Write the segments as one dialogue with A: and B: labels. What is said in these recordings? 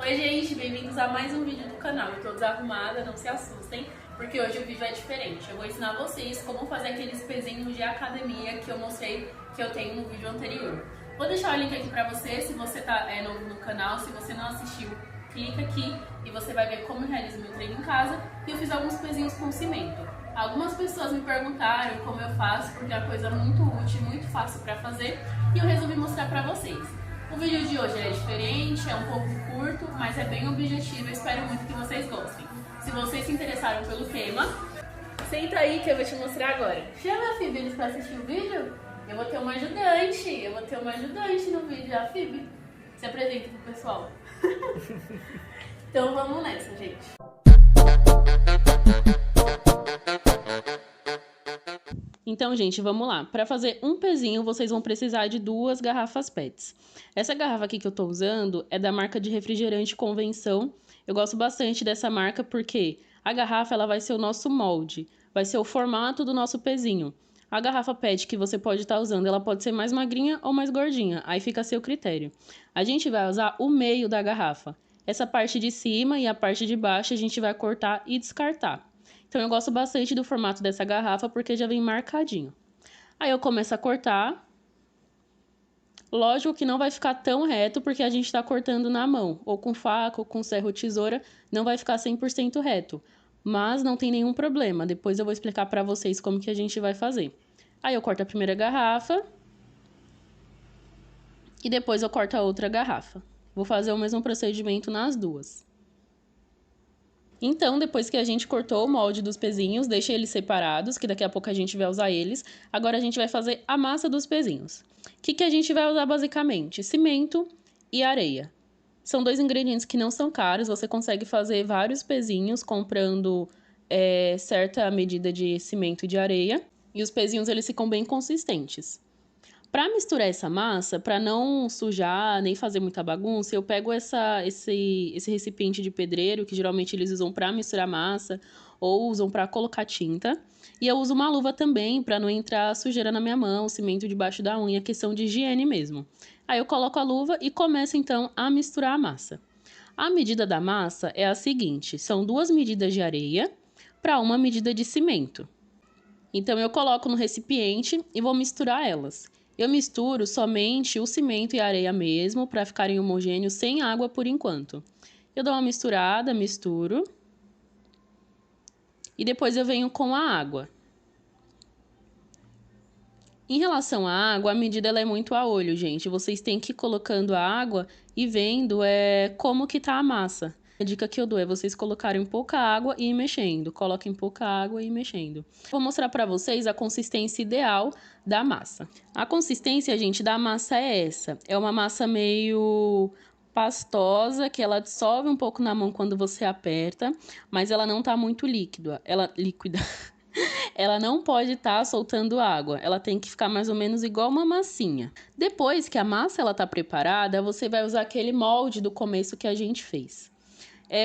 A: Oi gente, bem-vindos a mais um vídeo do canal. Eu tô desarrumada, não se assustem, porque hoje o vídeo é diferente. Eu vou ensinar vocês como fazer aqueles pezinhos de academia que eu mostrei que eu tenho no vídeo anterior. Vou deixar o link aqui pra você, se você é novo no canal, se você não assistiu, clica aqui e você vai ver como eu realizo meu treino em casa. E eu fiz alguns pezinhos com cimento. Algumas pessoas me perguntaram como eu faço, porque é uma coisa muito útil, muito fácil pra fazer, e eu resolvi mostrar pra vocês. O vídeo de hoje é diferente, é um pouco curto, mas é bem objetivo. Eu espero muito que vocês gostem. Se vocês se interessaram pelo tema, senta aí que eu vou te mostrar agora. Chama a Phoebe pra assistir o vídeo? Eu vou ter uma ajudante. No vídeo, a Phoebe. Se apresenta pro pessoal. Então vamos nessa, gente. Então, gente, vamos lá. Para fazer um pezinho, vocês vão precisar de 2 garrafas PETs. Essa garrafa aqui que eu tô usando é da marca de refrigerante Convenção. Eu gosto bastante dessa marca porque a garrafa ela vai ser o nosso molde, vai ser o formato do nosso pezinho. A garrafa PET que você pode estar usando, ela pode ser mais magrinha ou mais gordinha, aí fica a seu critério. A gente vai usar o meio da garrafa. Essa parte de cima e a parte de baixo a gente vai cortar e descartar. Então, eu gosto bastante do formato dessa garrafa porque já vem marcadinho. Aí eu começo a cortar. Lógico que não vai ficar tão reto porque a gente tá cortando na mão. Ou com faca, ou com serra ou tesoura, não vai ficar 100% reto. Mas não tem nenhum problema. Depois eu vou explicar pra vocês como que a gente vai fazer. Aí eu corto a primeira garrafa. E depois eu corto a outra garrafa. Vou fazer o mesmo procedimento nas duas. Então, depois que a gente cortou o molde dos pezinhos, deixa eles separados, que daqui a pouco a gente vai usar eles. Agora a gente vai fazer a massa dos pezinhos. O que a gente vai usar basicamente? Cimento e areia. São 2 ingredientes que não são caros, você consegue fazer vários pezinhos comprando certa medida de cimento e de areia. E os pezinhos eles ficam bem consistentes. Para misturar essa massa, para não sujar nem fazer muita bagunça, eu pego esse recipiente de pedreiro, que geralmente eles usam para misturar massa ou usam para colocar tinta. E eu uso uma luva também para não entrar sujeira na minha mão, cimento debaixo da unha, questão de higiene mesmo. Aí eu coloco a luva e começo então a misturar a massa. A medida da massa é a seguinte, são 2 medidas de areia para 1 medida de cimento. Então eu coloco no recipiente e vou misturar elas. Eu misturo somente o cimento e a areia mesmo, para ficarem homogêneos, sem água por enquanto. Eu dou uma misturada, misturo. E depois eu venho com a água. Em relação à água, a medida ela é muito a olho, gente. Vocês têm que ir colocando a água e vendo como que tá a massa. A dica que eu dou é vocês colocarem pouca água e ir mexendo. Coloquem pouca água e ir mexendo. Vou mostrar pra vocês a consistência ideal da massa. A consistência, gente, da massa é essa. É uma massa meio pastosa, que ela dissolve um pouco na mão quando você aperta, mas ela não tá muito líquida. Líquida. Ela não pode estar soltando água, ela tem que ficar mais ou menos igual uma massinha. Depois que a massa ela tá preparada, você vai usar aquele molde do começo que a gente fez.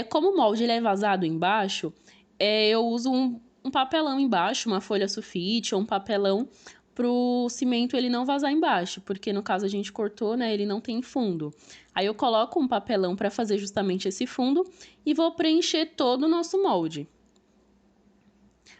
A: Como o molde ele é vazado embaixo, eu uso um papelão embaixo, uma folha sulfite ou um papelão pro cimento ele não vazar embaixo, porque no caso a gente cortou, né, ele não tem fundo. Aí eu coloco um papelão para fazer justamente esse fundo e vou preencher todo o nosso molde.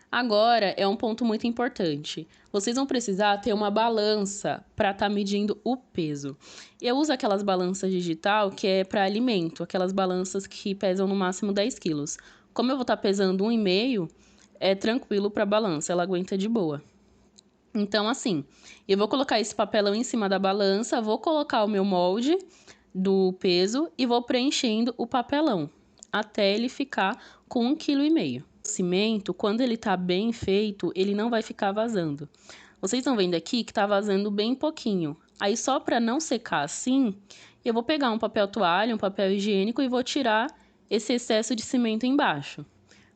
A: Agora é um ponto muito importante. Vocês vão precisar ter uma balança para estar medindo o peso. Eu uso aquelas balanças digital que é para alimento, aquelas balanças que pesam no máximo 10 quilos. Como eu vou estar pesando 1,5, é tranquilo para a balança, ela aguenta de boa. Então, assim, eu vou colocar esse papelão em cima da balança, vou colocar o meu molde do peso e vou preenchendo o papelão até ele ficar com 1,5 kg. O cimento, quando ele tá bem feito, ele não vai ficar vazando. Vocês estão vendo aqui que tá vazando bem pouquinho. Aí, só para não secar assim, eu vou pegar um papel toalha, um papel higiênico e vou tirar esse excesso de cimento embaixo.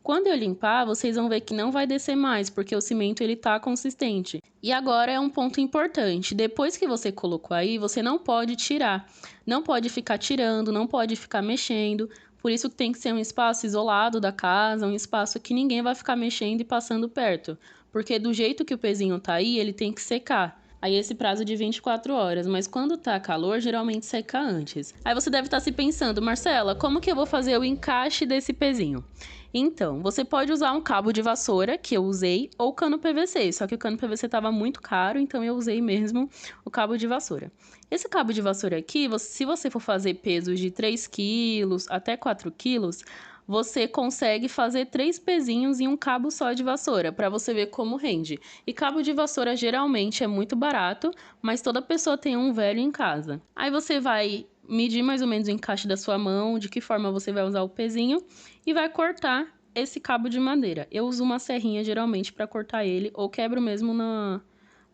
A: Quando eu limpar, vocês vão ver que não vai descer mais, porque o cimento ele tá consistente. E agora é um ponto importante. Depois que você colocou aí, você não pode tirar. Não pode ficar tirando, não pode ficar mexendo. Por isso que tem que ser um espaço isolado da casa, um espaço que ninguém vai ficar mexendo e passando perto. Porque do jeito que o pezinho tá aí, ele tem que secar. Aí esse prazo de 24 horas, mas quando tá calor, geralmente seca antes. Aí você deve estar se pensando, Marcela, como que eu vou fazer o encaixe desse pezinho? Então, você pode usar um cabo de vassoura, que eu usei, ou cano PVC, só que o cano PVC estava muito caro, então eu usei mesmo o cabo de vassoura. Esse cabo de vassoura aqui, se você for fazer pesos de 3 quilos até 4 quilos, você consegue fazer 3 pezinhos em um cabo só de vassoura, para você ver como rende. E cabo de vassoura geralmente é muito barato, mas toda pessoa tem um velho em casa. Aí você vai medir mais ou menos o encaixe da sua mão, de que forma você vai usar o pezinho, e vai cortar esse cabo de madeira. Eu uso uma serrinha geralmente para cortar ele, ou quebro mesmo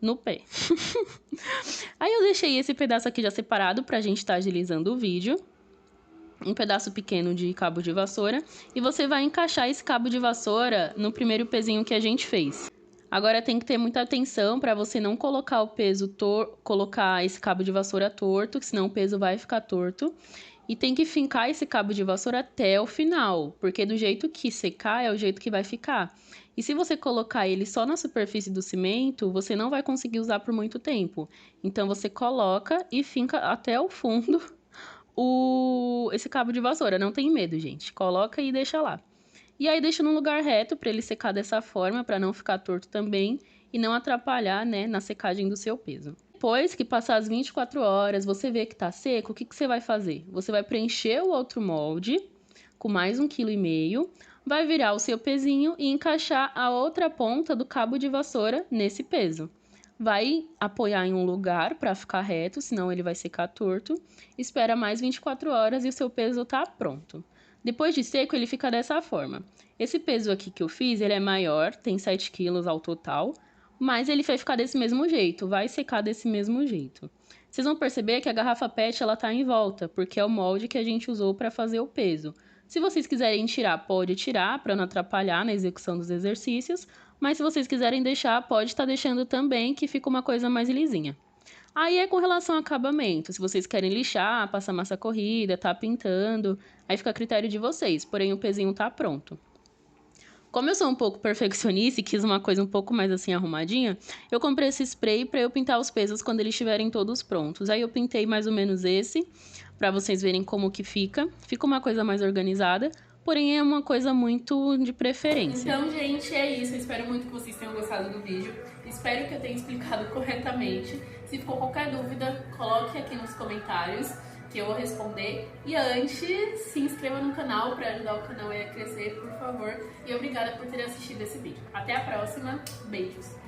A: no pé. Aí eu deixei esse pedaço aqui já separado pra gente estar agilizando o vídeo. Um pedaço pequeno de cabo de vassoura. E você vai encaixar esse cabo de vassoura no primeiro pezinho que a gente fez. Agora tem que ter muita atenção para você não colocar o peso colocar esse cabo de vassoura torto, senão o peso vai ficar torto. E tem que fincar esse cabo de vassoura até o final, porque do jeito que secar é o jeito que vai ficar. E se você colocar ele só na superfície do cimento, você não vai conseguir usar por muito tempo. Então você coloca e finca até o fundo esse cabo de vassoura. Não tem medo, gente. Coloca e deixa lá. E aí deixa num lugar reto para ele secar dessa forma, para não ficar torto também e não atrapalhar, né, na secagem do seu peso. Depois que passar as 24 horas, você vê que tá seco, o que você vai fazer? Você vai preencher o outro molde com mais 1,5 kg, vai virar o seu pezinho e encaixar a outra ponta do cabo de vassoura nesse peso. Vai apoiar em um lugar para ficar reto, senão ele vai secar torto. Espera mais 24 horas e o seu peso tá pronto. Depois de seco, ele fica dessa forma. Esse peso aqui que eu fiz, ele é maior, tem 7 kg ao total, mas ele vai ficar desse mesmo jeito, vai secar desse mesmo jeito. Vocês vão perceber que a garrafa PET ela tá em volta, porque é o molde que a gente usou para fazer o peso. Se vocês quiserem tirar, pode tirar, para não atrapalhar na execução dos exercícios, mas se vocês quiserem deixar, pode estar deixando também, que fica uma coisa mais lisinha. Aí é com relação ao acabamento. Se vocês querem lixar, passar massa corrida, tá pintando, aí fica a critério de vocês. Porém, o pezinho tá pronto. Como eu sou um pouco perfeccionista e quis uma coisa um pouco mais assim arrumadinha, eu comprei esse spray para eu pintar os pesos quando eles estiverem todos prontos. Aí eu pintei mais ou menos esse, para vocês verem como que fica. Fica uma coisa mais organizada, porém é uma coisa muito de preferência. Então, gente, é isso. Eu espero muito que vocês tenham gostado do vídeo. Espero que eu tenha explicado corretamente. Se ficou qualquer dúvida, coloque aqui nos comentários que eu vou responder. E antes, se inscreva no canal para ajudar o canal a crescer, por favor. E obrigada por ter assistido esse vídeo. Até a próxima. Beijos!